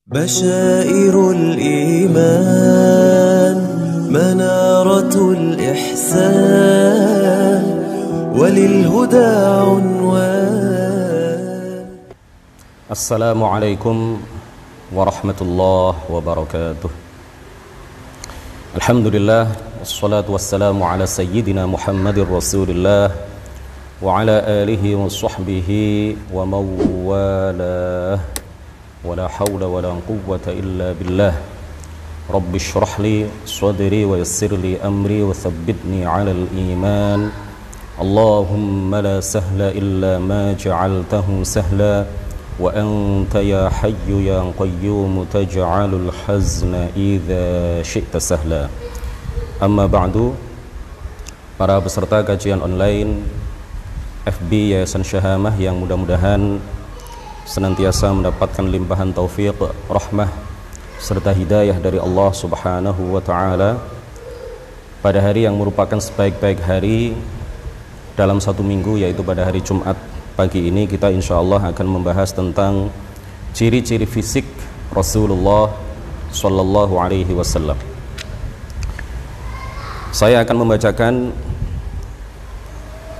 بشائر الإيمان منارة الإحسان وللهدى عنوان. السلام عليكم ورحمة الله وبركاته. الحمد لله والصلاة والسلام على سيدنا محمد رسول الله وعلى آله وصحبه ومن والاه ولا حول ولا قوة إلا بالله. رب اشرح لي صدري ويسر لي أمري وثبتني على الإيمان. اللهم لا سهل إلا ما جعلته سهلا وأنت يا حي يا قيوم تجعل الحزن إذا شئت سهلا. أما بعد, para peserta kajian online FB Yayasan Syahamah yang mudah-mudahan senantiasa mendapatkan limpahan taufik, rahmah serta hidayah dari Allah Subhanahu wa taala pada hari yang merupakan sebaik-baik hari dalam satu minggu, yaitu pada hari Jumat pagi ini. Kita insyaallah akan membahas tentang ciri-ciri fisik Rasulullah sallallahu alaihi wasallam. Saya akan membacakan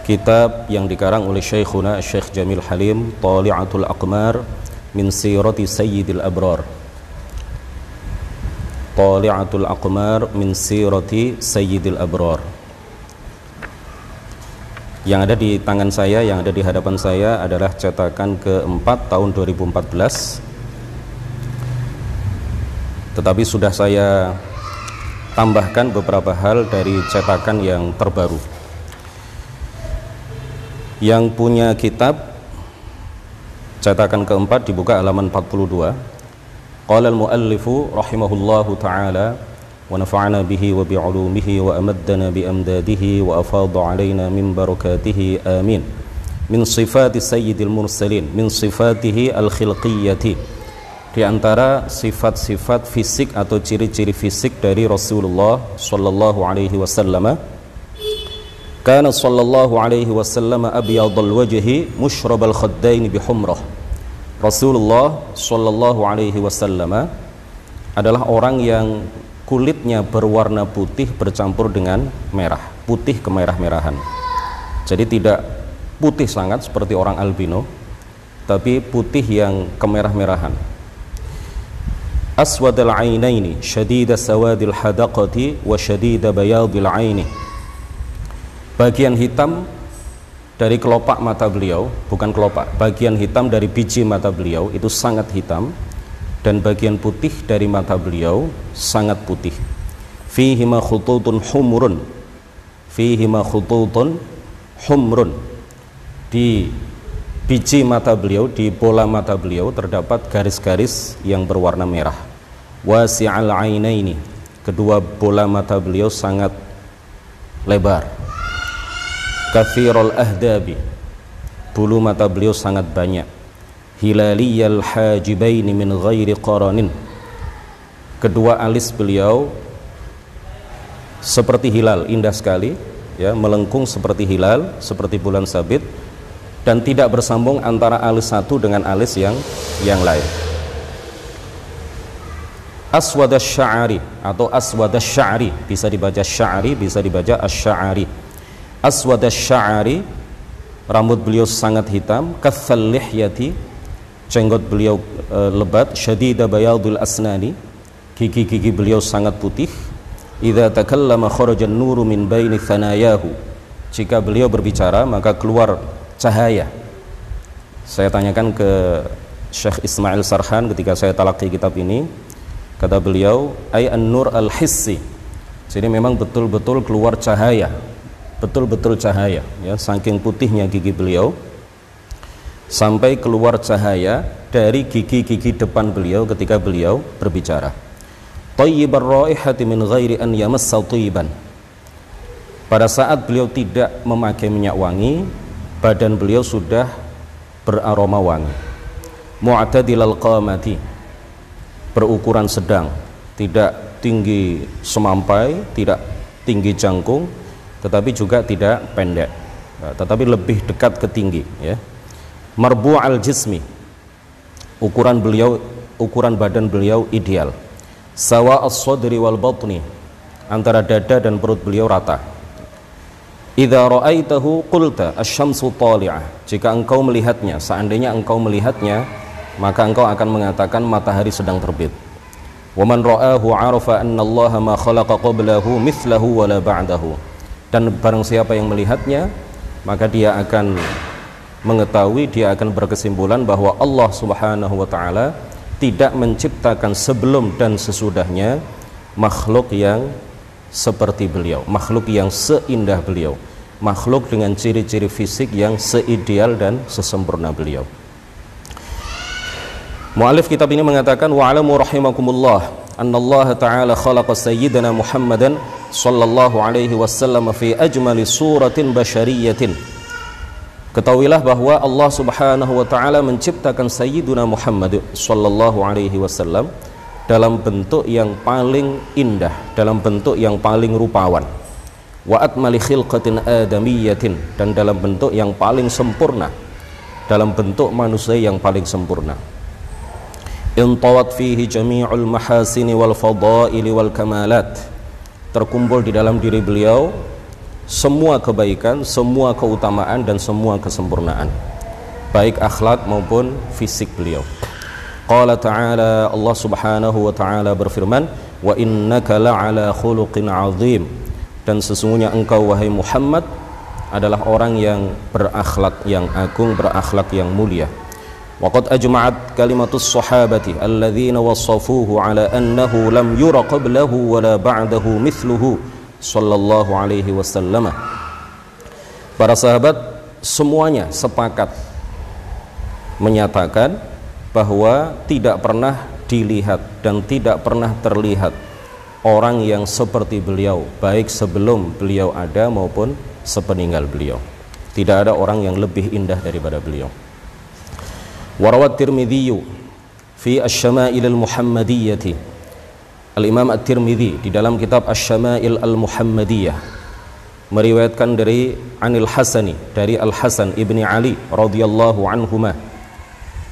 kitab yang dikarang oleh Syekhuna Syekh Jamil Halim, Thali'atul Aqmar min Sirati Sayyidil Abrar. Thali'atul Aqmar min Sirati Sayyidil Abrar. Yang ada di tangan saya, yang ada di hadapan saya adalah cetakan keempat tahun 2014. Tetapi sudah saya tambahkan beberapa hal dari cetakan yang terbaru. Yang punya kitab cetakan keempat dibuka halaman 42. Qala al-muallifu rahimahullahu ta'ala wa nafa'ana bihi wa bi'ulumihi wa amaddana bi amdadihi wa afadha alaina min barakatihi amin. Min sifati sayyidil mursalin, min sifatihi al-khilqiyyati, di antara sifat-sifat fisik atau ciri-ciri fisik dari Rasulullah sallallahu alaihi wasallam. Kana sallallahu alaihi wasallam abyadul wajhi mushrabal khaddain bihumrah. Rasulullah sallallahu alaihi wasallam adalah orang yang kulitnya berwarna putih bercampur dengan merah, putih kemerah-merahan. Jadi tidak putih sangat seperti orang albino, tapi putih yang kemerah-merahan. Aswadul ainaini syadida sawadil hadaqati wa syadida bayadil aini. Bagian hitam dari kelopak mata beliau, bukan kelopak, bagian hitam dari biji mata beliau itu sangat hitam, dan bagian putih dari mata beliau sangat putih. Fihima khututun humrun, fihima khututun humrun. Di biji mata beliau, di bola mata beliau terdapat garis-garis yang berwarna merah. Wasi'al ainaini, kedua bola mata beliau sangat lebar. Kathirul ahdabi, bulu mata beliau sangat banyak. Hilaliyal hajibaini min ghairi qaranin, kedua alis beliau seperti hilal, indah sekali ya, melengkung seperti hilal, seperti bulan sabit, dan tidak bersambung antara alis satu dengan alis yang lain. Aswadas sya'ari atau aswadas sya'ari, bisa dibaca sya'ari, bisa dibaca asy-sya'ari. Aswadas sya'ari, rambut beliau sangat hitam. Kathal lihyati, jenggot beliau lebat. Syadida bayadul asnani, gigi-gigi beliau sangat putih. Idza takallama kharajan nuru min baini thanayahu, jika beliau berbicara maka keluar cahaya. Saya tanyakan ke Syekh Ismail Sarhan ketika saya talaqi kitab ini, kata beliau ay an-nur al-hissi, jadi memang betul-betul keluar cahaya, betul-betul cahaya ya, saking putihnya gigi beliau sampai keluar cahaya dari gigi-gigi depan beliau ketika beliau berbicara. Thayyibar raihati min ghairi an yamassa thayyiban, pada saat beliau tidak memakai minyak wangi, badan beliau sudah beraroma wangi. Mu'tadilal qamati, berukuran sedang, tidak tinggi semampai, tidak tinggi jangkung, tetapi juga tidak pendek, tetapi lebih dekat ke tinggi ya. Marbu'al jismi, ukuran beliau ukuran badan beliau ideal. Sawa as-sadri wal batni, antara dada dan perut beliau rata. Idza ra'aitahu qulta asy-syamsu tali'ah, jika engkau melihatnya, seandainya engkau melihatnya, maka engkau akan mengatakan matahari sedang terbit. Wa man ra'ahu 'arafa anna Allah ma khalaqa qablahu mithlahu wa la ba'dahu, dan barang siapa yang melihatnya, maka dia akan mengetahui, dia akan berkesimpulan bahwa Allah Subhanahu wa taala tidak menciptakan sebelum dan sesudahnya makhluk yang seperti beliau, makhluk yang seindah beliau, makhluk dengan ciri-ciri fisik yang seideal dan sesempurna beliau. Mu'alif kitab ini mengatakan, wa'alamu rahimakumullah annallaha ta'ala khalaqa sayyidana Muhammadan sallallahu alaihi wasallam fi ajmali suratin basyariyatin. Ketahuilah bahwa Allah Subhanahu wa taala menciptakan Sayyiduna Muhammad sallallahu alaihi wasallam dalam bentuk yang paling indah, dalam bentuk yang paling rupawan. Wa atmali khilqatin adamiyatin, dan dalam bentuk yang paling sempurna, dalam bentuk manusia yang paling sempurna. Intawat fihi jami'ul mahasini wal fadaili wal kamalat, terkumpul di dalam diri beliau semua kebaikan, semua keutamaan, dan semua kesempurnaan, baik akhlak maupun fisik beliau. Qala ta'ala, Allah Subhanahu wa ta'ala berfirman, wa innaka la'ala khuluqin azim, dan sesungguhnya engkau wahai Muhammad adalah orang yang berakhlak yang agung, berakhlak yang mulia. Wa qad ajma'at kalimatus sahabati alladhina wassafuhu ala annahu lam yura qablahu wa la ba'dahu mithluhu sallallahu alaihi wasallam. Para sahabat semuanya sepakat menyatakan bahwa tidak pernah dilihat dan tidak pernah terlihat orang yang seperti beliau, baik sebelum beliau ada maupun sepeninggal beliau. Tidak ada orang yang lebih indah daripada beliau. Warawat Tirmidzi fi asy-syama'il al-muhammadiyyah, Al-Imam At-Tirmidzi di dalam kitab Asy-Syama'il Al-Muhammadiyah meriwayatkan dari Anil Hasani, dari Al-Hasan ibni Ali radhiyallahu anhuma,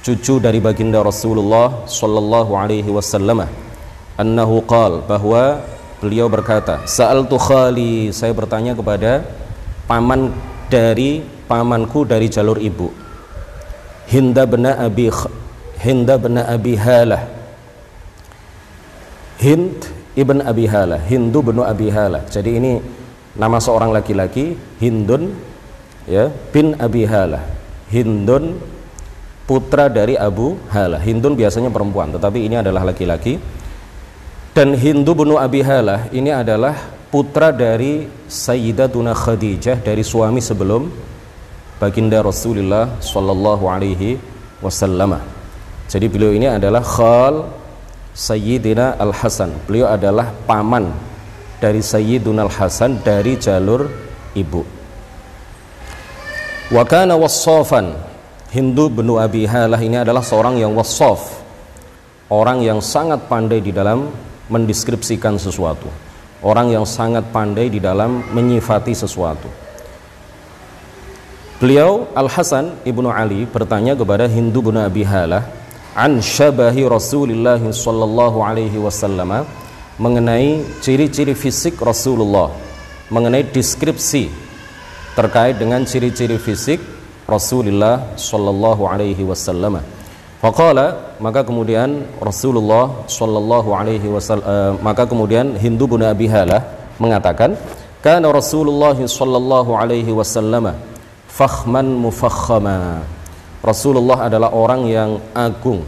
cucu dari baginda Rasulullah sallallahu alaihi wasallam, annahu qala, bahwa beliau berkata, sa'altu khali, saya bertanya kepada pamanku dari jalur ibu, Hind bin Abi Halah, Hind ibn Abi Halah, Hindu bin Abi Halah. Jadi ini nama seorang laki-laki, Hindun ya bin Abi Halah. Hindun putra dari Abu Halah. Hindun biasanya perempuan, tetapi ini adalah laki-laki. Dan Hindu bin Abi Halah ini adalah putra dari Sayyidatuna Khadijah, dari suami sebelum baginda Rasulullah sallallahu alaihi wasallam. Jadi beliau ini adalah khal Sayyidina Al-Hasan, beliau adalah paman dari Sayyiduna Al-Hasan dari jalur ibu. Wa kana wassafan, Hindu bin Abi Halah ini adalah seorang yang wassaf, orang yang sangat pandai di dalam mendeskripsikan sesuatu, orang yang sangat pandai di dalam menyifati sesuatu. Beliau Al-Hasan ibnu Ali bertanya kepada Hindu bin Abi Halah an syabahi Rasulullah sallallahu alaihi wasallam, mengenai ciri-ciri fisik Rasulullah, mengenai deskripsi terkait dengan ciri-ciri fisik Rasulullah sallallahu alaihi wasallam. Faqala, maka kemudian Rasulullah sallallahu alaihi wasallam, maka kemudian Hindu bin Abi Halah mengatakan, kana Rasulullah sallallahu alaihi wasallam fakhman mufakhama, Rasulullah adalah orang yang agung,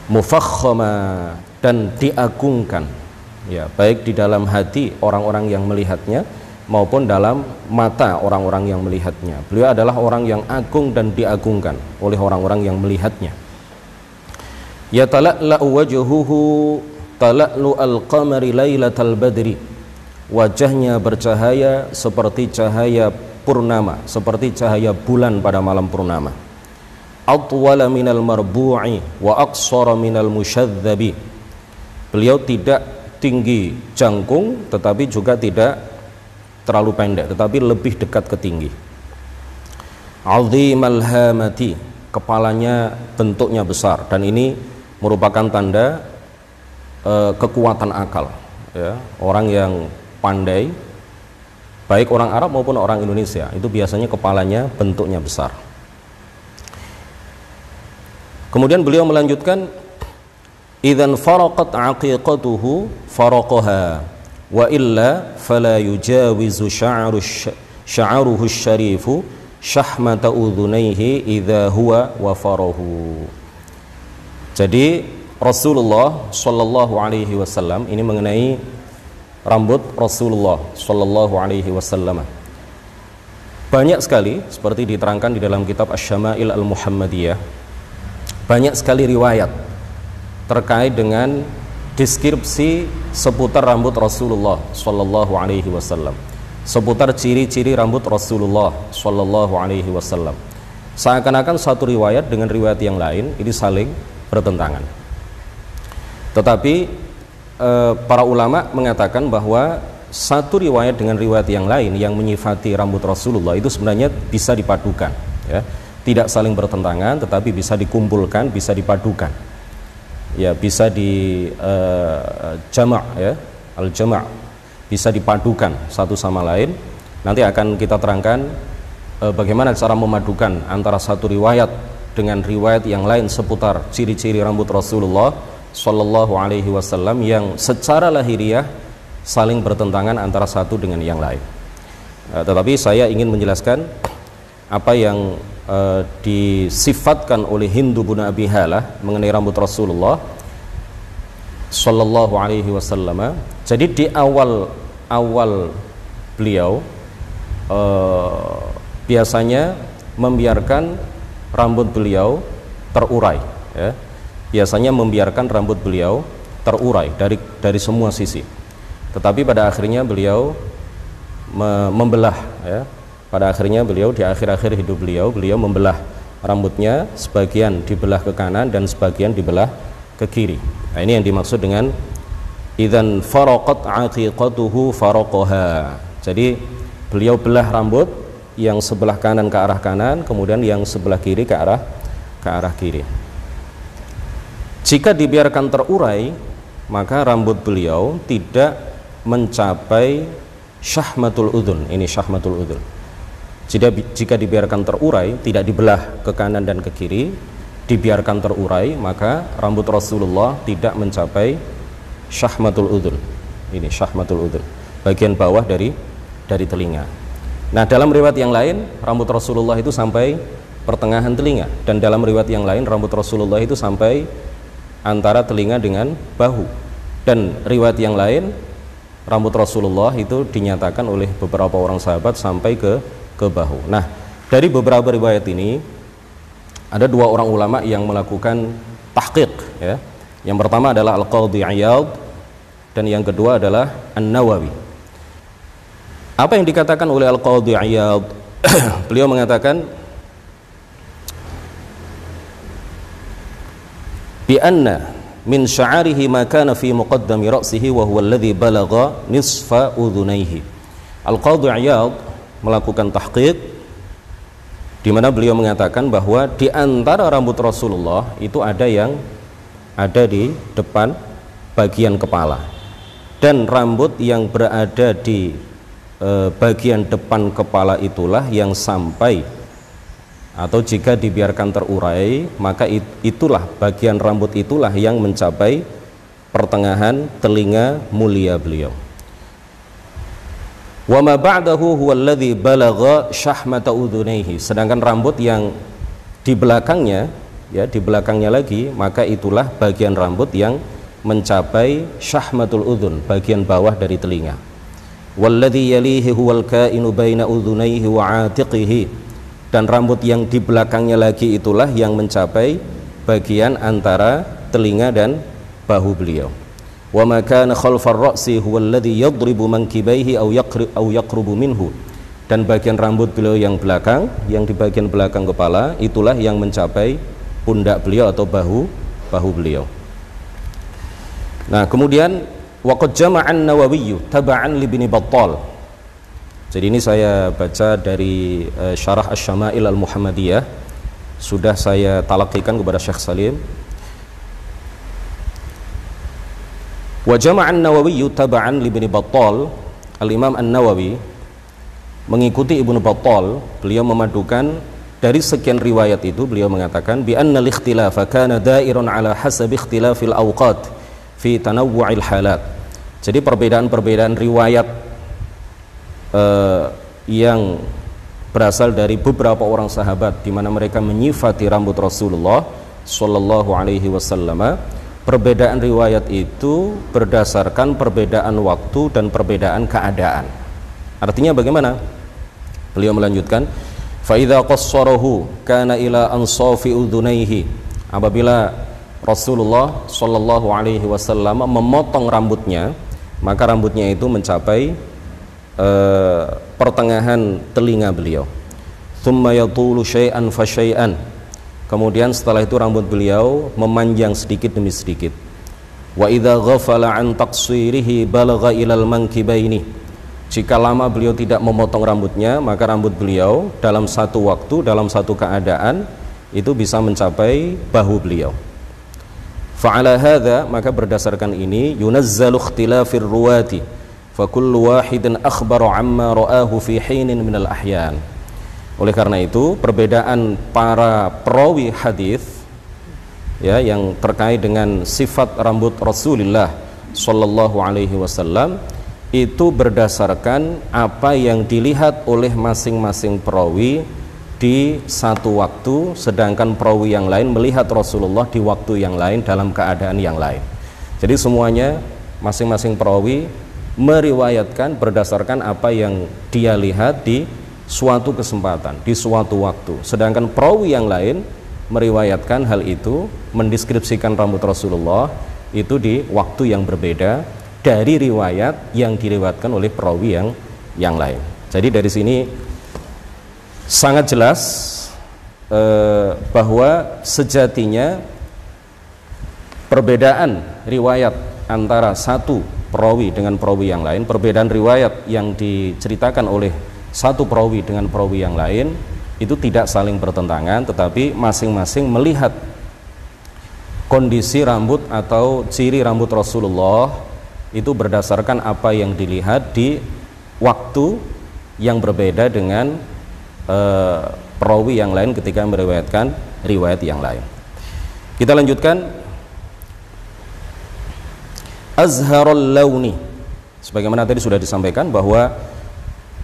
mufakhama, dan diagungkan, ya, baik di dalam hati orang-orang yang melihatnya maupun dalam mata orang-orang yang melihatnya. Beliau adalah orang yang agung dan diagungkan oleh orang-orang yang melihatnya. Ya tala'la'u wajhuhu tala'lu al-qamari lailatal badri, wajahnya bercahaya seperti cahaya purnama, seperti cahaya bulan pada malam purnama. Atwala minal marbu'i wa aqsara minal musyadzabi, beliau tidak tinggi jangkung tetapi juga tidak terlalu pendek, tetapi lebih dekat ke tinggi. Azimal hamati, kepalanya bentuknya besar, dan ini merupakan tanda kekuatan akal, ya. Orang yang pandai, baik orang Arab maupun orang Indonesia, itu biasanya kepalanya bentuknya besar. Kemudian beliau melanjutkan, idzan faraqat aqiqatuhu faraqaha wa illa fala yujawizu sya'ruhu syarifu syahmata udhunaihi idza huwa wa farahu. Jadi Rasulullah Shallallahu Alaihi Wasallam ini mengenai rambut Rasulullah Shallallahu Alaihi Wasallam. Banyak sekali, seperti diterangkan di dalam kitab Asy-Syama'il Al-Muhammadiyah, banyak sekali riwayat terkait dengan deskripsi seputar rambut Rasulullah Shallallahu Alaihi Wasallam, seputar ciri-ciri rambut Rasulullah Shallallahu Alaihi Wasallam. Seakan-akan satu riwayat dengan riwayat yang lain ini saling bertentangan. Tetapi para ulama mengatakan bahwa satu riwayat dengan riwayat yang lain yang menyifati rambut Rasulullah itu sebenarnya bisa dipadukan, ya. Tidak saling bertentangan, tetapi bisa dikumpulkan, bisa dipadukan, ya, bisa di jama', ya, al-jama', bisa dipadukan satu sama lain. Nanti akan kita terangkan bagaimana cara memadukan antara satu riwayat dengan riwayat yang lain seputar ciri-ciri rambut Rasulullah Sallallahu Alaihi Wasallam yang secara lahiriah saling bertentangan antara satu dengan yang lain. Tetapi saya ingin menjelaskan apa yang disifatkan oleh Hindu bin Abi Halah mengenai rambut Rasulullah Sallallahu Alaihi Wasallam. Jadi di awal beliau biasanya membiarkan rambut beliau terurai, ya. Biasanya membiarkan rambut beliau terurai dari semua sisi. Tetapi pada akhirnya beliau membelah, ya. Pada akhirnya beliau di akhir-akhir hidup beliau membelah rambutnya, sebagian dibelah ke kanan dan sebagian dibelah ke kiri. Nah, ini yang dimaksud dengan idzan faraqat aqiqatuhu faraqaha. Jadi beliau belah rambut yang sebelah kanan ke arah kanan, kemudian yang sebelah kiri ke arah kiri. Jika dibiarkan terurai, maka rambut beliau tidak mencapai syahmatul udhun. Ini syahmatul udhun. Jika dibiarkan terurai, tidak dibelah ke kanan dan ke kiri, dibiarkan terurai, maka rambut Rasulullah tidak mencapai syahmatul udhun. Ini syahmatul udhun, bagian bawah dari telinga. Nah, dalam riwayat yang lain rambut Rasulullah itu sampai pertengahan telinga, dan dalam riwayat yang lain rambut Rasulullah itu sampai antara telinga dengan bahu, dan riwayat yang lain rambut Rasulullah itu dinyatakan oleh beberapa orang sahabat sampai ke bahu. Nah, dari beberapa riwayat ini ada dua orang ulama yang melakukan tahqiq, ya. Yang pertama adalah Al-Qadhi Iyad dan yang kedua adalah An-Nawawi. Apa yang dikatakan oleh Al-Qadhi Iyad? Beliau mengatakan bi anna min sya'arihi ma kana fi muqaddami ra'sihi wa huwa alladhi balagha nisfa udhunayhi. Al-Qadhi Iyad melakukan tahqiq di mana beliau mengatakan bahwa di antara rambut Rasulullah itu ada yang ada di depan bagian kepala, dan rambut yang berada di bagian depan kepala itulah yang sampai, atau jika dibiarkan terurai, maka itulah bagian rambut itulah yang mencapai pertengahan telinga mulia beliau. Wa ma ba'dahu huwa alladhi balagha syahmata udhunayhi. Sedangkan rambut yang di belakangnya, ya, di belakangnya lagi, maka itulah bagian rambut yang mencapai syahmatul udhun, bagian bawah dari telinga. Walladhi yalihi huwal kainu baina udhunayhi wa 'atiqihi. Dan rambut yang di belakangnya lagi itulah yang mencapai bagian antara telinga dan bahu beliau. Wa ma kana khalfar ra'si huwa alladhi yadribu mankibaihi aw yaqrubu minhu. Dan bagian rambut beliau yang belakang, yang di bagian belakang kepala, itulah yang mencapai pundak beliau atau bahu beliau. Nah, kemudian waqad jama'an Nawawi taba'an li Ibnu Battal. Jadi ini saya baca dari Syarah Asy-Syama'il Al-Muhammadiyah. sudah saya talaqikan kepada Syekh Salim. Wa jama'an Nawawi taba'an li Ibnu Battal. Al-Imam An-Nawawi mengikuti Ibnu Battal, beliau memadukan dari sekian riwayat itu, beliau mengatakan bi anna al-ikhtilafa kana da'irun ala hasabi ikhtilafil awqat fi tanawwu'il halat. Jadi perbedaan-perbedaan riwayat yang berasal dari beberapa orang sahabat di mana mereka menyifati rambut Rasulullah sallallahu alaihi wasallam. Perbedaan riwayat itu berdasarkan perbedaan waktu dan perbedaan keadaan. Artinya bagaimana? Beliau melanjutkan, fa idza qassarahu kana ila ansafi udhunaihi. Apabila Rasulullah sallallahu alaihi wasallam memotong rambutnya, maka rambutnya itu mencapai pertengahan telinga beliau. Tsumma yatulu syai'an fa syai'an. Kemudian setelah itu rambut beliau memanjang sedikit demi sedikit. Wa idza ghafala an taqsirihi balagha ilal mankibaini. Jika lama beliau tidak memotong rambutnya, maka rambut beliau dalam satu waktu, dalam satu keadaan itu bisa mencapai bahu beliau. Fa'ala hadza, maka berdasarkan ini yunazzalu ikhtilafir ruwati fa kullu wahidin akhbara amma ra'ahu fi hinin minal ahyan. Oleh karena itu, perbedaan para perawi hadis ya yang terkait dengan sifat rambut Rasulullah sallallahu alaihi wasallam itu berdasarkan apa yang dilihat oleh masing-masing perawi di satu waktu, sedangkan perawi yang lain melihat Rasulullah di waktu yang lain dalam keadaan yang lain. Jadi semuanya masing-masing perawi meriwayatkan berdasarkan apa yang dia lihat di suatu kesempatan, di suatu waktu, sedangkan perawi yang lain meriwayatkan hal itu, mendeskripsikan rambut Rasulullah itu di waktu yang berbeda dari riwayat yang diriwayatkan oleh perawi yang lain. Jadi dari sini sangat jelas bahwa sejatinya perbedaan riwayat antara satu perawi dengan perawi yang lain, perbedaan riwayat yang diceritakan oleh satu perawi dengan perawi yang lain itu tidak saling bertentangan, tetapi masing-masing melihat kondisi rambut atau ciri rambut Rasulullah itu berdasarkan apa yang dilihat di waktu yang berbeda dengan perawi yang lain ketika meriwayatkan riwayat yang lain. Kita lanjutkan. Azharul launi, sebagaimana tadi sudah disampaikan bahwa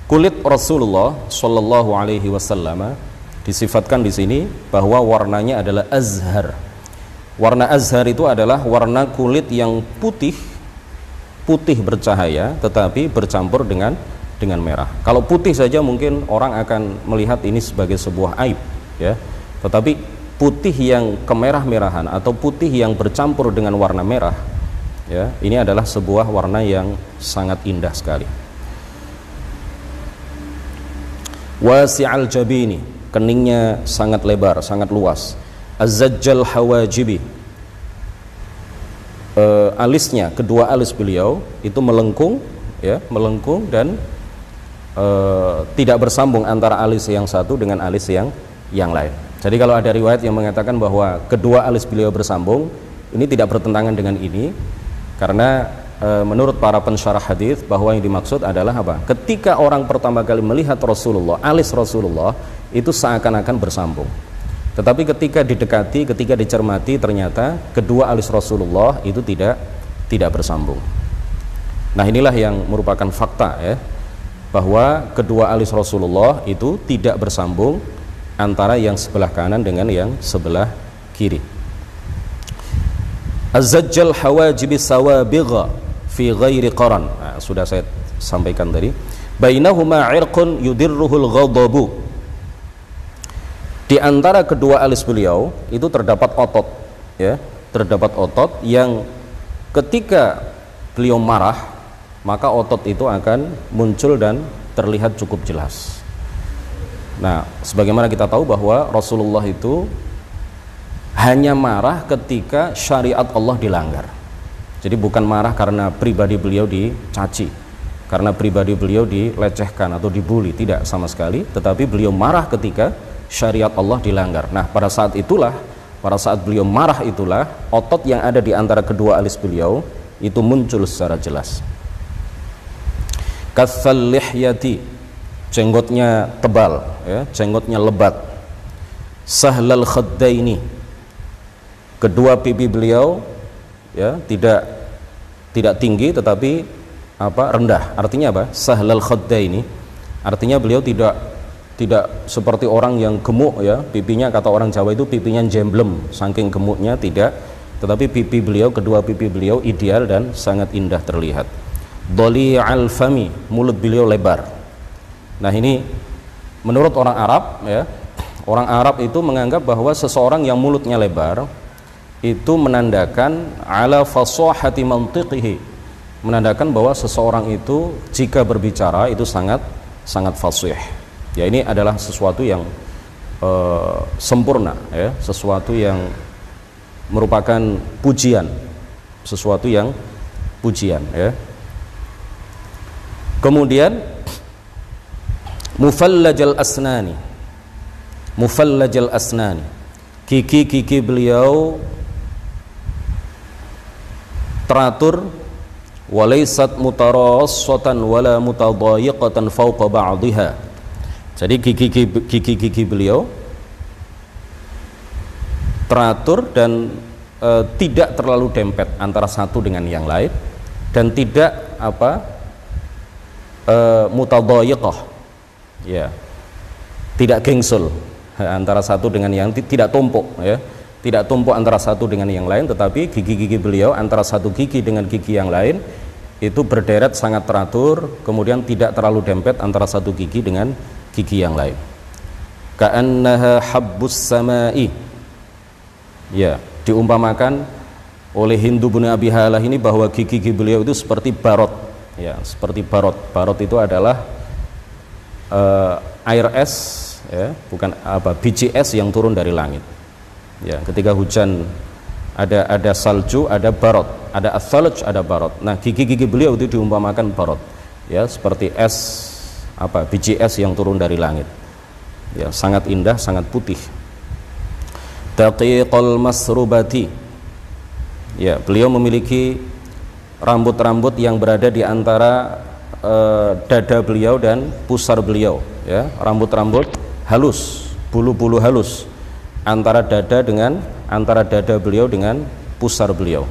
kulit Rasulullah Shallallahu Alaihi Wasallam disifatkan di sini bahwa warnanya adalah azhar. Warna azhar itu adalah warna kulit yang putih bercahaya, tetapi bercampur dengan merah. Kalau putih saja mungkin orang akan melihat ini sebagai sebuah aib, ya. Tetapi putih yang kemerah-merahan atau putih yang bercampur dengan warna merah, ya, ini adalah sebuah warna yang sangat indah sekali. Wasi'al jabini, keningnya sangat lebar, sangat luas. Az-zajjal hawajibi, alisnya, kedua alis beliau itu melengkung, ya, melengkung dan tidak bersambung antara alis yang satu dengan alis yang lain. Jadi kalau ada riwayat yang mengatakan bahwa kedua alis beliau bersambung, ini tidak bertentangan dengan ini, karena menurut para pensyarah hadis bahwa yang dimaksud adalah apa? Ketika orang pertama kali melihat Rasulullah, alis Rasulullah itu seakan-akan bersambung. Tetapi ketika didekati, ketika dicermati, ternyata kedua alis Rasulullah itu tidak bersambung. Nah, inilah yang merupakan fakta, ya, bahwa kedua alis Rasulullah itu tidak bersambung antara yang sebelah kanan dengan yang sebelah kiri. Az-zajjal hawajibi sawabigha fi ghairi qaran. Nah, sudah saya sampaikan tadi. Bainahuma 'irqun yudirruhul ghadabu. Di antara kedua alis beliau itu terdapat otot, ya, terdapat otot yang ketika beliau marah, maka otot itu akan muncul dan terlihat cukup jelas. Nah, sebagaimana kita tahu bahwa Rasulullah itu hanya marah ketika syariat Allah dilanggar. Jadi bukan marah karena pribadi beliau dicaci, karena pribadi beliau dilecehkan atau dibully, tidak sama sekali. Tetapi beliau marah ketika syariat Allah dilanggar. Nah, pada saat beliau marah itulah, otot yang ada di antara kedua alis beliau itu muncul secara jelas. Kathal lihyati, jenggotnya tebal, ya, jenggotnya lebat. Sahlal khaddaini, kedua pipi beliau ya tidak tinggi tetapi rendah. Artinya apa? Sahlal khaddaini, artinya beliau tidak seperti orang yang gemuk, ya, pipinya kata orang Jawa itu pipinya jemblem saking gemuknya, tidak, tetapi kedua pipi beliau ideal dan sangat indah terlihat. Dhali'al fami, mulut beliau lebar. Nah, ini menurut orang Arab, ya, orang Arab itu menganggap bahwa seseorang yang mulutnya lebar itu menandakan ala fasahati mantiqihi, menandakan bahwa seseorang itu jika berbicara itu sangat fasih. Ya, ini adalah sesuatu yang sempurna, ya, sesuatu yang merupakan pujian, ya. Kemudian mufallajal asnani, gigi beliau teratur, walaysat mutarassatan wala mutadayiqatan fawqa ba'dihha. Jadi gigi beliau teratur dan tidak terlalu dempet antara satu dengan yang lain, dan tidak mutadayiqah, ya, tidak gengsul antara satu dengan yang, tidak tumpuk, ya, tidak tumpuk antara satu dengan yang lain, tetapi gigi beliau antara satu gigi dengan gigi yang lain itu berderet sangat teratur, kemudian tidak terlalu dempet antara satu gigi dengan gigi yang lain. Ka'annaha habbus samai, ya, diumpamakan oleh Hindu bin Abi Halah ini bahwa gigi beliau itu seperti barot, ya, seperti barot. Barot itu adalah air es, ya, bukan biji es yang turun dari langit. Ya, ketika hujan ada salju, ada barot, ada as-salj, ada barot. Nah, gigi beliau itu diumpamakan barot, ya, seperti es, biji es yang turun dari langit. Ya, sangat indah, sangat putih. Daqiqal masrubati, ya, beliau memiliki rambut-rambut yang berada di antara dada beliau dan pusar beliau, ya, rambut-rambut halus, bulu-bulu halus antara dada beliau dengan pusar beliau.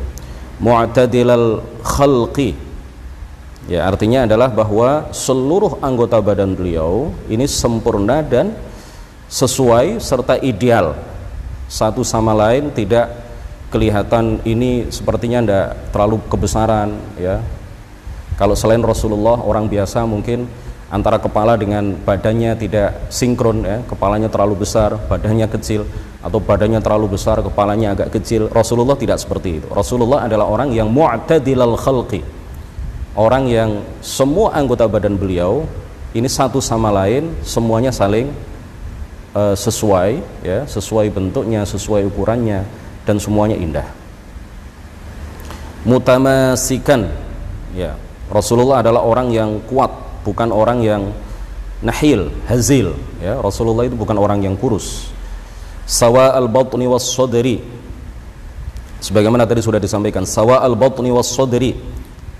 Mu'tadilal khalqi, ya, artinya adalah bahwa seluruh anggota badan beliau ini sempurna dan sesuai serta ideal, satu sama lain, tidak kelihatan ini sepertinya tidak terlalu kebesaran, ya. Kalau selain Rasulullah, orang biasa mungkin antara kepala dengan badannya tidak sinkron, ya, kepalanya terlalu besar, badannya kecil, atau badannya terlalu besar, kepalanya agak kecil. Rasulullah tidak seperti itu. Rasulullah adalah orang yang mu'tadilal khalqi, orang yang semua anggota badan beliau ini satu sama lain, semuanya saling sesuai, ya, sesuai bentuknya, sesuai ukurannya, dan semuanya indah. Mutamasikan, ya, Rasulullah adalah orang yang kuat, bukan orang yang nahil, hazil, ya. Rasulullah itu bukan orang yang kurus. Sawa al-batni was sadri, sebagaimana tadi sudah disampaikan, sawa al-batni was sadri,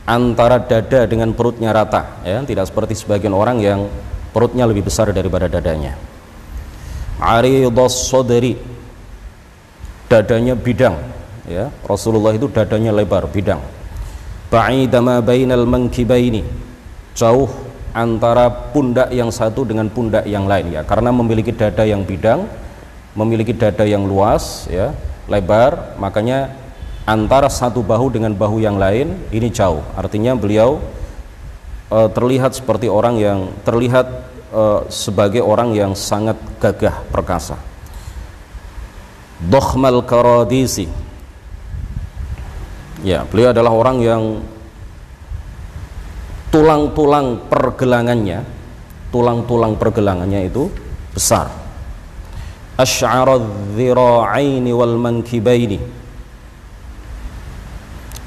antara dada dengan perutnya rata, ya, tidak seperti sebagian orang yang perutnya lebih besar daripada dadanya. Aridas sadri, dadanya bidang, ya, Rasulullah itu dadanya lebar, bidang. Ba'ida ma bainal mankibaini, jauh antara pundak yang satu dengan pundak yang lain, ya, karena memiliki dada yang bidang, memiliki dada yang luas, ya, lebar, makanya antara satu bahu dengan bahu yang lain ini jauh. Artinya beliau terlihat seperti orang yang sebagai orang yang sangat gagah perkasa. Dokhmal karadisi, ya, beliau adalah orang yang tulang-tulang pergelangannya itu besar. Asy'aradh dhira'aini wal mankibaini,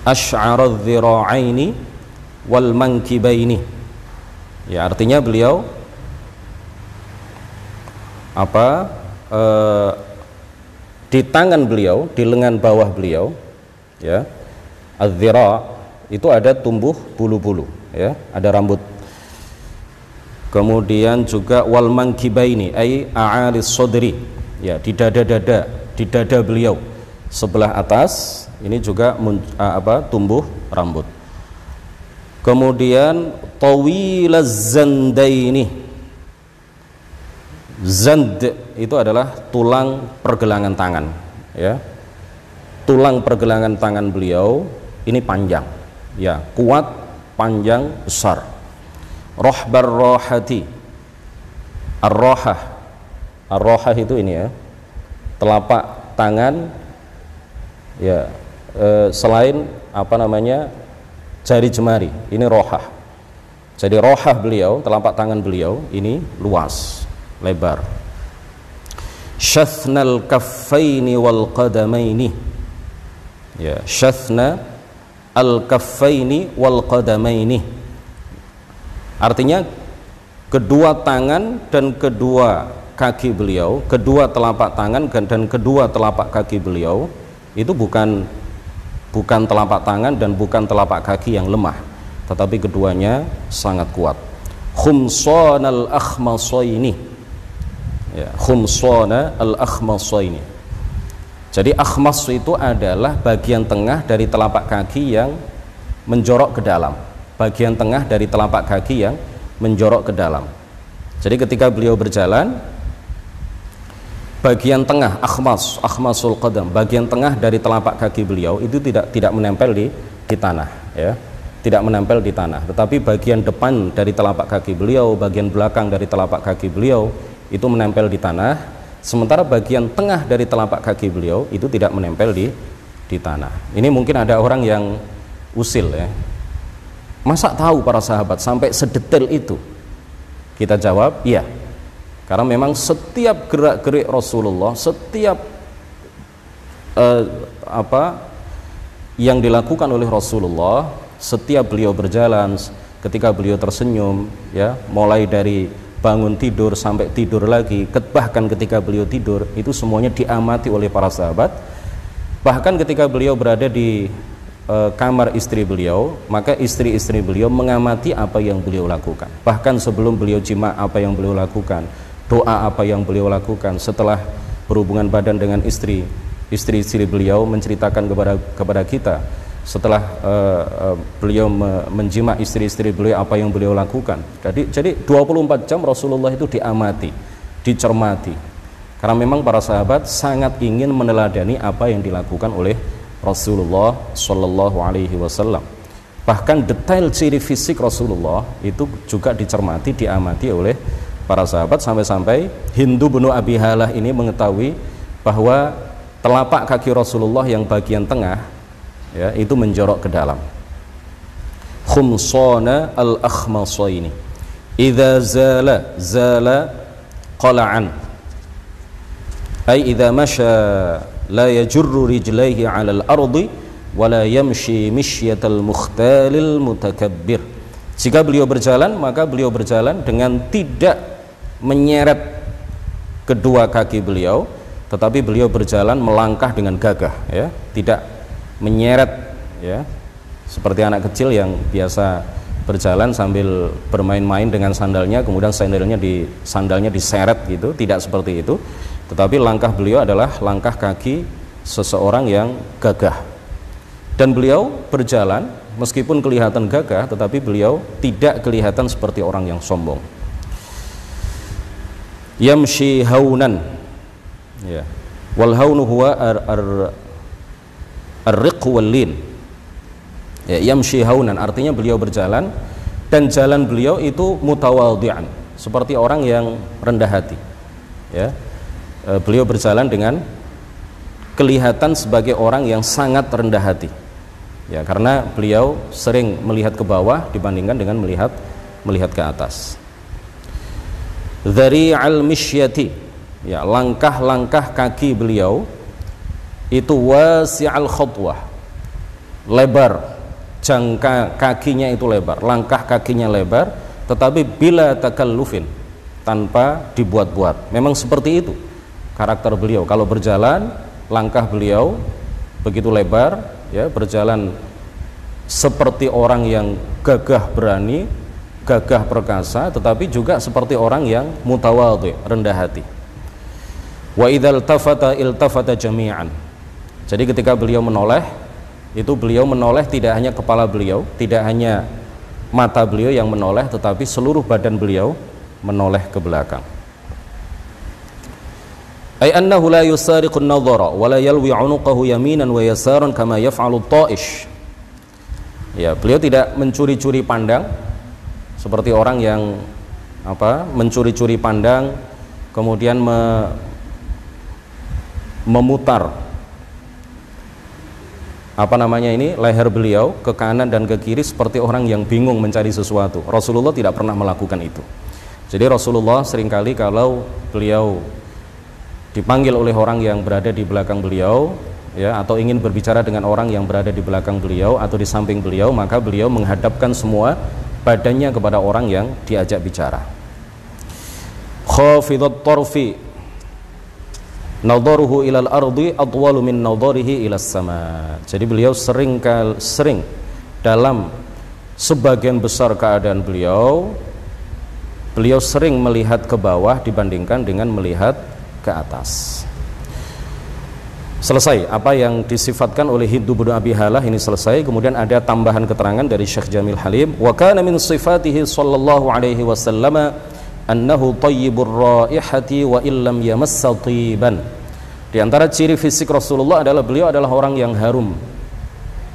asy'aradh dhira'aini wal mankibaini, ya, artinya beliau di tangan beliau, di lengan bawah beliau, ya, az-zira itu ada tumbuh bulu-bulu, ya, ada rambut. Kemudian juga wal mankibaini ai a'alis sodri, ya, di dada beliau sebelah atas ini juga tumbuh rambut. Kemudian tawilaz zandaini, zand itu adalah tulang pergelangan tangan, ya, tulang pergelangan tangan beliau ini panjang, ya, kuat, panjang, besar. Rohbar rohati, ar-rohah itu ini, ya, telapak tangan, ya, selain jari jemari, ini rohah. Jadi rohah beliau, telapak tangan beliau ini luas, lebar. Shathnal kaffaini wal qadamaini, ya, shathna al kaffaini wal qadamaini, artinya kedua tangan dan kedua kaki beliau, kedua telapak tangan dan kedua telapak kaki beliau itu bukan telapak tangan dan bukan telapak kaki yang lemah, tetapi keduanya sangat kuat. Khumsanal akhmasaini, ya, khumsana al-akhmasaini. Jadi akhmas itu adalah bagian tengah dari telapak kaki yang menjorok ke dalam, bagian tengah dari telapak kaki yang menjorok ke dalam. Jadi ketika beliau berjalan, bagian tengah akhmasul qadam, bagian tengah dari telapak kaki beliau itu tidak menempel di tanah, ya, tidak menempel di tanah, tetapi bagian depan dari telapak kaki beliau, bagian belakang dari telapak kaki beliau itu menempel di tanah, sementara bagian tengah dari telapak kaki beliau itu tidak menempel di tanah. Ini mungkin ada orang yang usil, ya, masa tahu para sahabat sampai sedetail itu? Kita jawab, iya, karena memang setiap gerak-gerik Rasulullah, setiap yang dilakukan oleh Rasulullah, setiap beliau berjalan, ketika beliau tersenyum, ya, mulai dari bangun tidur sampai tidur lagi, bahkan ketika beliau tidur, itu semuanya diamati oleh para sahabat. Bahkan ketika beliau berada di kamar istri beliau, maka istri-istri beliau mengamati apa yang beliau lakukan. Bahkan sebelum beliau jima, apa yang beliau lakukan, doa apa yang beliau lakukan, setelah berhubungan badan dengan istri-istri beliau menceritakan kepada kita, setelah beliau menjima istri-istri beliau apa yang beliau lakukan. Jadi 24 jam Rasulullah itu diamati, dicermati, karena memang para sahabat sangat ingin meneladani apa yang dilakukan oleh Rasulullah Shallallahu Alaihi Wasallam. Bahkan detail ciri fisik Rasulullah itu juga dicermati, diamati oleh para sahabat, sampai-sampai Hindu bin Abi Halah ini mengetahui bahwa telapak kaki Rasulullah yang bagian tengah, ya, itu menjorok ke dalam. Khumsana al-akhmasaini idza zala qala'an, ay idza masya la yajurru rijlaihi 'ala al-ardi wa la yamshi mishyatal mukhtalil mutakabbir. Jika beliau berjalan, maka beliau berjalan dengan tidak menyeret kedua kaki beliau, tetapi beliau berjalan melangkah dengan gagah, ya, tidak menyeret, ya, seperti anak kecil yang biasa berjalan sambil bermain-main dengan sandalnya, kemudian sandalnya diseret gitu, tidak seperti itu. Tetapi langkah beliau adalah langkah kaki seseorang yang gagah. Dan beliau berjalan meskipun kelihatan gagah, tetapi beliau tidak kelihatan seperti orang yang sombong. Yamshi haunan, ya, wal haunu huwa ar-riq wal lin, ya, yamshi haunan artinya beliau berjalan dan jalan beliau itu mutawadhi'an, seperti orang yang rendah hati, ya. Beliau berjalan dengan kelihatan sebagai orang yang sangat rendah hati, ya, karena beliau sering melihat ke bawah dibandingkan dengan melihat ke atas. Dhari'al mishyati, ya, langkah-langkah kaki beliau itu wasi'al khutwah, lebar, jangka kakinya itu lebar, langkah kakinya lebar, tetapi bila takallufin, tanpa dibuat-buat. Memang seperti itu. karakter beliau. Kalau berjalan, langkah beliau begitu lebar, ya, berjalan seperti orang yang gagah berani, gagah perkasa, tetapi juga seperti orang yang mutawadhi, rendah hati. Wa idzal tafata iltafata jami'an. Jadi ketika beliau menoleh, itu beliau menoleh tidak hanya kepala beliau, tidak hanya mata beliau yang menoleh, tetapi seluruh badan beliau menoleh ke belakang. Ay annahu la yusariqun nadhara wa la yalwi 'unuqahu yaminan wa yasaran kama yaf'alu at-ta'ish. Ya, beliau tidak mencuri-curi pandang seperti orang yang mencuri-curi pandang kemudian memutar leher beliau ke kanan dan ke kiri seperti orang yang bingung mencari sesuatu. Rasulullah tidak pernah melakukan itu. Jadi Rasulullah seringkali kalau beliau dipanggil oleh orang yang berada di belakang beliau, ya, atau ingin berbicara dengan orang yang berada di belakang beliau atau di samping beliau, maka beliau menghadapkan semua badannya kepada orang yang diajak bicara. Khafidat tarfi nadharuhu ilal ardi atwalu min nadharihi ilas sama. Jadi beliau sering dalam sebagian besar keadaan beliau sering melihat ke bawah dibandingkan dengan melihat ke atas. Selesai apa yang disifatkan oleh Hindu bin Abi Halah ini selesai. Kemudian ada tambahan keterangan dari Syekh Jamil Halim, wa kana min sifatihi sallallahu alaihi wasallam annahu thayyibur raihati wa illam yamassa tiban. Di antara ciri fisik Rasulullah adalah beliau adalah orang yang harum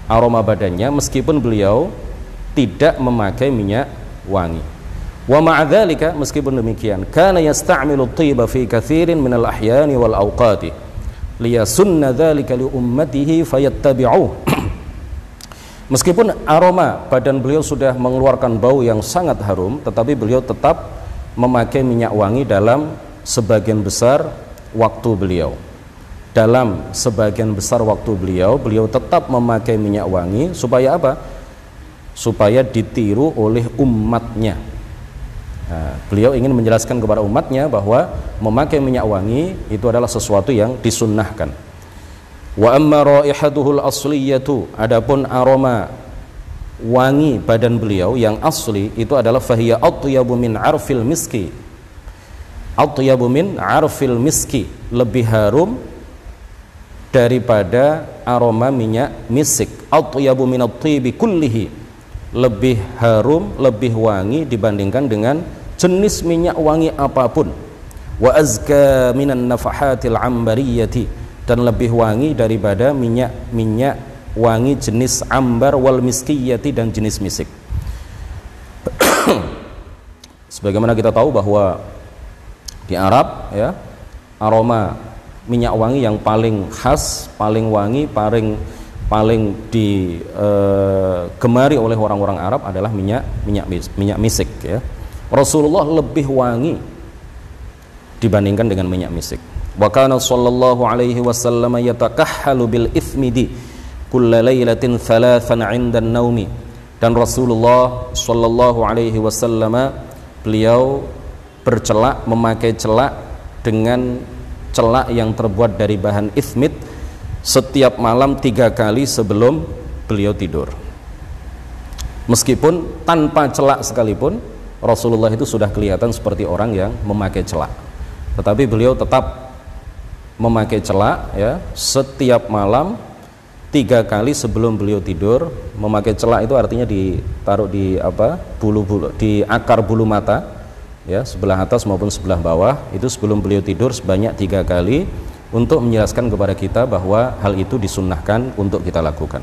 aroma badannya meskipun beliau tidak memakai minyak wangi. Wa ma'adzalika, meskipun demikian, kana yasta'milu at-tiba fi katsirin min al-ahyani wal awqati liyasunna dzalika li ummatihi fayattabi'uh. Meskipun aroma badan beliau sudah mengeluarkan bau yang sangat harum, tetapi beliau tetap memakai minyak wangi dalam sebagian besar waktu beliau. Dalam sebagian besar waktu beliau tetap memakai minyak wangi supaya apa? Supaya ditiru oleh umatnya. Nah, beliau ingin menjelaskan kepada umatnya bahwa memakai minyak wangi itu adalah sesuatu yang disunnahkan. Wa amma raihatuhul asliyatu, adapun aroma wangi badan beliau yang asli itu adalah fahiya atyabu min arfil miski. Atyabu min arfil miski, lebih harum daripada aroma minyak misik. Atyabu min at-tibi kullihi, lebih harum, lebih wangi dibandingkan dengan jenis minyak wangi apapun. Wa azka minan nafahatil ambariyati, dan lebih wangi daripada minyak wangi jenis ambar wal miskiyati, dan jenis misik. Sebagaimana kita tahu bahwa di Arab, ya, aroma minyak wangi yang paling khas, paling wangi, paling digemari oleh orang-orang Arab adalah minyak misik, ya. Rasulullah lebih wangi dibandingkan dengan minyak misik. Wa kana sallallahu alaihi wasallam yatakahhalu bil ithmidi kulla lailatin thalathan 'inda an-naumi. Dan Rasulullah sallallahu alaihi wasallam beliau bercelak, memakai celak dengan celak yang terbuat dari bahan ithmid setiap malam 3 kali sebelum beliau tidur. Meskipun tanpa celak sekalipun, Rasulullah itu sudah kelihatan seperti orang yang memakai celak, tetapi beliau tetap memakai celak, ya, setiap malam 3 kali sebelum beliau tidur. Memakai celak itu artinya ditaruh di bulu-bulu, di akar bulu mata, ya, sebelah atas maupun sebelah bawah, itu sebelum beliau tidur sebanyak 3 kali, untuk menjelaskan kepada kita bahwa hal itu disunnahkan untuk kita lakukan.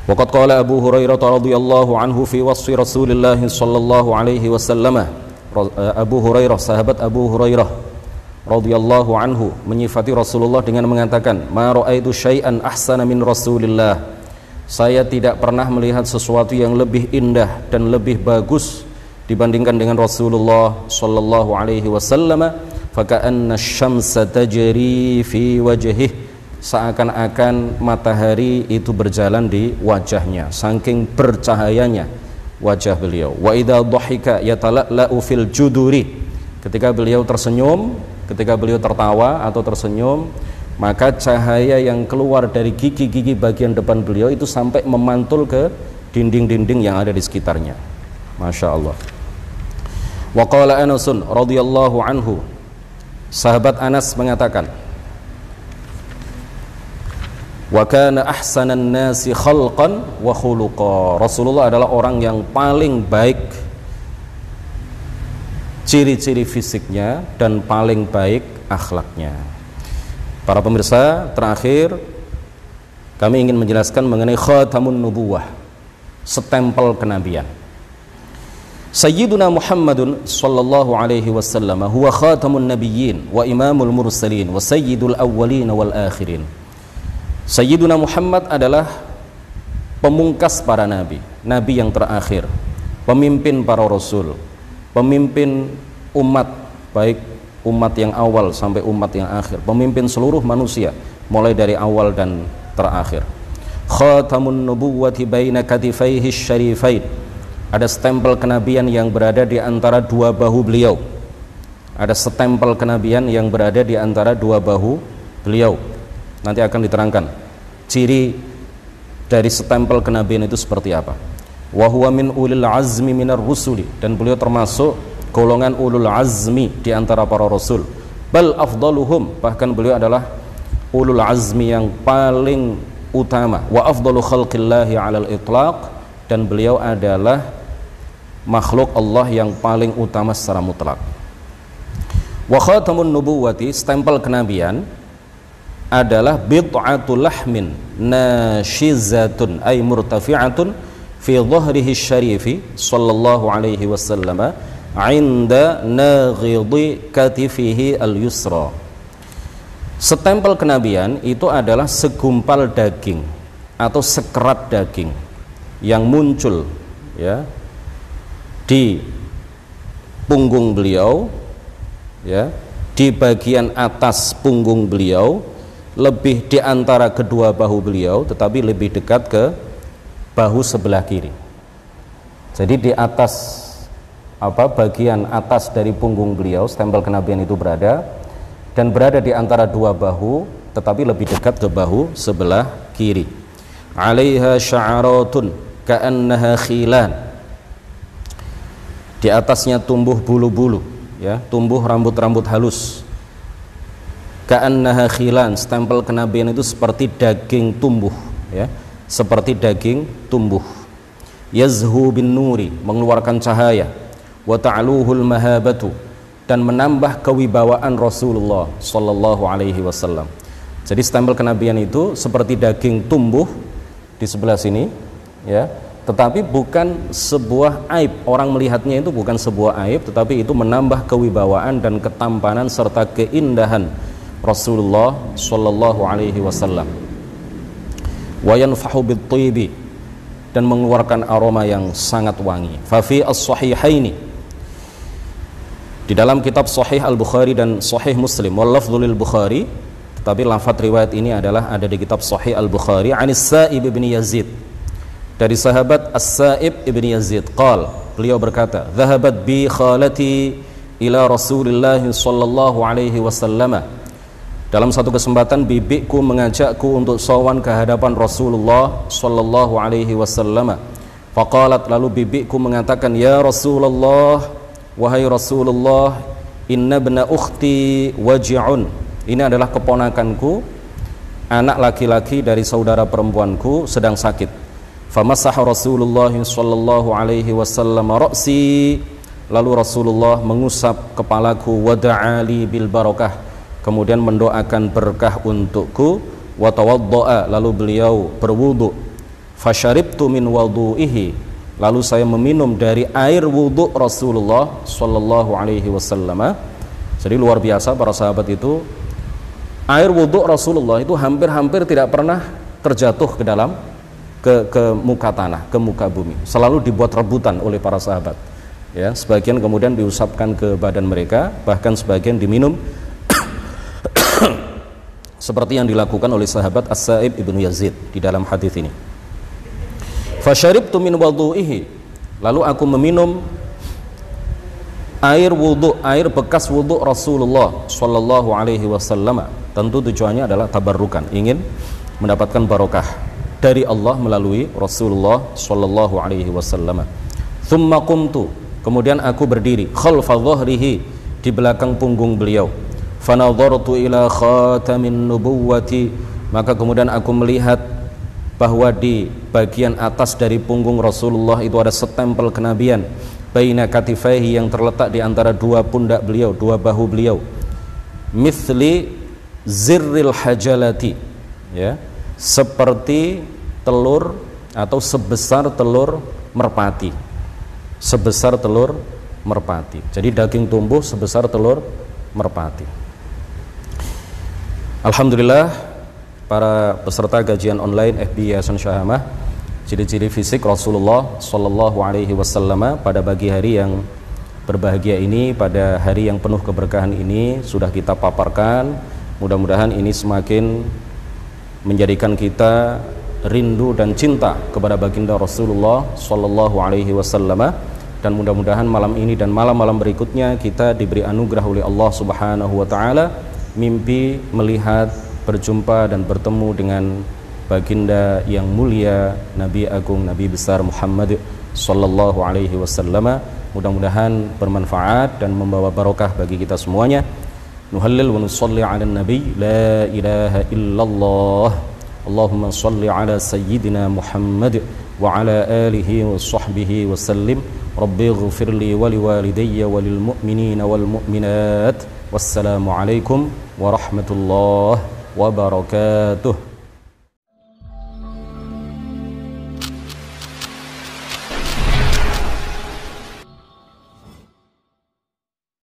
Waqad qala Abu Hurairah radhiyallahu anhu fi wasfi Rasulillah sallallahu alaihi wasallam. Abu Hurairah, sahabat Abu Hurairah radhiyallahu anhu menyifati Rasulullah dengan mengatakan, ma ra'aitu syai'an ahsana min Rasulillah. Saya tidak pernah melihat sesuatu yang lebih indah dan lebih bagus dibandingkan dengan Rasulullah sallallahu alaihi wasallam. Faka'anna syamsa tajri fi wajhihi, seakan-akan matahari itu berjalan di wajahnya, saking bercahayanya wajah beliau. Wa idza dhahika yatala'la'u fil juduri, ketika beliau tersenyum, ketika beliau tertawa atau tersenyum, maka cahaya yang keluar dari gigi-gigi bagian depan beliau itu sampai memantul ke dinding-dinding yang ada di sekitarnya. Masya Allah. Wa qala Anasun radhiyallahu anhu, sahabat Anas mengatakan, wa kana ahsanan nasi khalqan wa khuluqa. Rasulullah adalah orang yang paling baik ciri-ciri fisiknya dan paling baik akhlaknya. Para pemirsa, terakhir kami ingin menjelaskan mengenai khatamun nubuwah, stempel kenabian. Sayyiduna Muhammadun sallallahu alaihi wasallam huwa khatamun nabiyyin wa imamul mursalin wa sayyidul awwalin wal akhirin. Sayyiduna Muhammad adalah pemungkas para nabi, nabi yang terakhir, pemimpin para rasul, pemimpin umat, baik umat yang awal sampai umat yang akhir, pemimpin seluruh manusia mulai dari awal dan terakhir. Khatamun nubuwwati baina katifaihi syarifain. Ada stempel kenabian yang berada di antara dua bahu beliau. Ada stempel kenabian yang berada di antara dua bahu beliau. Nanti akan diterangkan ciri dari stempel kenabian itu seperti apa. Wa huwa min ulil azmi minar rusuli, dan beliau termasuk golongan ulul azmi di antara para rasul. Bal afdaluhum, bahkan beliau adalah ulul azmi yang paling utama. Wa afdalu khalqillahi 'alal itlaq, dan beliau adalah makhluk Allah yang paling utama secara mutlak. Wa khatamun nubuwati, stempel kenabian adalah bid'atul lahmin nashizatun ay murtafi'atun fi dhahrihi syarifi sallallahu alaihi wasallam 'inda naghidhi katifihi al-yusra. Stempel kenabian itu adalah segumpal daging atau sekerat daging yang muncul, ya, di punggung beliau, ya, di bagian atas punggung beliau, lebih di antara kedua bahu beliau, tetapi lebih dekat ke bahu sebelah kiri. Jadi di atas bagian atas dari punggung beliau stempel kenabian itu berada, dan berada di antara dua bahu, tetapi lebih dekat ke bahu sebelah kiri. Alaiha sya'aratun ka'annaha khilan. Di atasnya tumbuh bulu-bulu, ya, tumbuh rambut-rambut halus. Ka'annaha khilan, stempel kenabian itu seperti daging tumbuh, ya, seperti daging tumbuh. Yazhu bin nuri, mengeluarkan cahaya. Wa ta'aluhul mahabatu, dan menambah kewibawaan Rasulullah sallallahu alaihi wasallam. Jadi stempel kenabian itu seperti daging tumbuh di sebelah sini, ya, tetapi bukan sebuah aib. Orang melihatnya itu bukan sebuah aib, tetapi itu menambah kewibawaan dan ketampanan serta keindahan Rasulullah sallallahu alaihi wasallam. Wa yanfahu bit-thibi, dan mengeluarkan aroma yang sangat wangi. Fa fi as-sahihaini, di dalam kitab Sahih Al-Bukhari dan Sahih Muslim, wal lafdhu lil Bukhari, tapi lafaz riwayat ini adalah ada di kitab Sahih Al-Bukhari, anis Sa'ib bin Yazid, dari sahabat As-Sa'ib ibn Yazid, qal, beliau berkata, dhahabat bi khalati ila Rasulillah sallallahu alaihi wasallam. Dalam satu kesempatan bibiku mengajakku untuk sowan ke hadapan Rasulullah sallallahu alaihi wasallam. Faqalat, lalu bibiku mengatakan, ya Rasulullah, wahai Rasulullah, inna ibna ukhti waji'un, ini adalah keponakanku, anak laki-laki dari saudara perempuanku sedang sakit. Famasaha Rasulullah sallallahu alaihi wasallam ra'si, lalu Rasulullah mengusap kepalaku, wada'ali bil barakah, kemudian mendoakan berkah untukku, wa tawadda'a, lalu beliau berwudu. Fasyaribtu min wudu'ihi, lalu saya meminum dari air wudu Rasulullah sallallahu alaihi wasallam. Jadi luar biasa para sahabat itu, air wudu Rasulullah itu hampir-hampir tidak pernah terjatuh ke dalam ke muka tanah, ke muka bumi. Selalu dibuat rebutan oleh para sahabat. Ya, sebagian kemudian diusapkan ke badan mereka, bahkan sebagian diminum seperti yang dilakukan oleh sahabat As-Sa'ib ibn Yazid di dalam hadis ini. Fasyaribtu min wudu'ihi, lalu aku meminum Air wudhu, air bekas wudhu Rasulullah Sallallahu Alaihi Wasallam, tentu tujuannya adalah tabarrukan, ingin mendapatkan barokah dari Allah melalui Rasulullah Sallallahu Alaihi Wasallam. Thumma qumtu, kemudian aku berdiri, khalfa dhahrihi, di belakang punggung beliau. Fanadhartu ila khatamin nubuwati, maka kemudian aku melihat bahwa di bagian atas dari punggung Rasulullah itu ada stempel kenabian, baina katifaihi, yang terletak di antara dua pundak beliau, dua bahu beliau, mithli zirril hajalati, ya, seperti telur atau sebesar telur merpati, sebesar telur merpati. Jadi daging tumbuh sebesar telur merpati. Alhamdulillah, para peserta kajian online FB Yayasan Syahamah, ciri-ciri fisik Rasulullah Sallallahu Alaihi Wasallam pada pagi hari yang berbahagia ini, pada hari yang penuh keberkahan ini sudah kita paparkan. Mudah-mudahan ini semakin menjadikan kita rindu dan cinta kepada baginda Rasulullah Sallallahu Alaihi Wasallam, dan mudah-mudahan malam ini dan malam-malam berikutnya kita diberi anugerah oleh Allah Subhanahu Wa Taala mimpi melihat, berjumpa dan bertemu dengan baginda yang mulia, Nabi Agung, Nabi besar Muhammad Sallallahu Alaihi Wasallam. Mudah-mudahan bermanfaat dan membawa barokah bagi kita semuanya. Nuhallil wa nusalli ala nabi, la ilaha illallah, Allahumma salli ala sayyidina Muhammad wa ala alihi wa sahbihi wa sallim. Rabbi ghfirli wa liwalidayya wa lil mu'minina wal mu'minat. Wassalamu alaikum warahmatullahi wabarakatuh.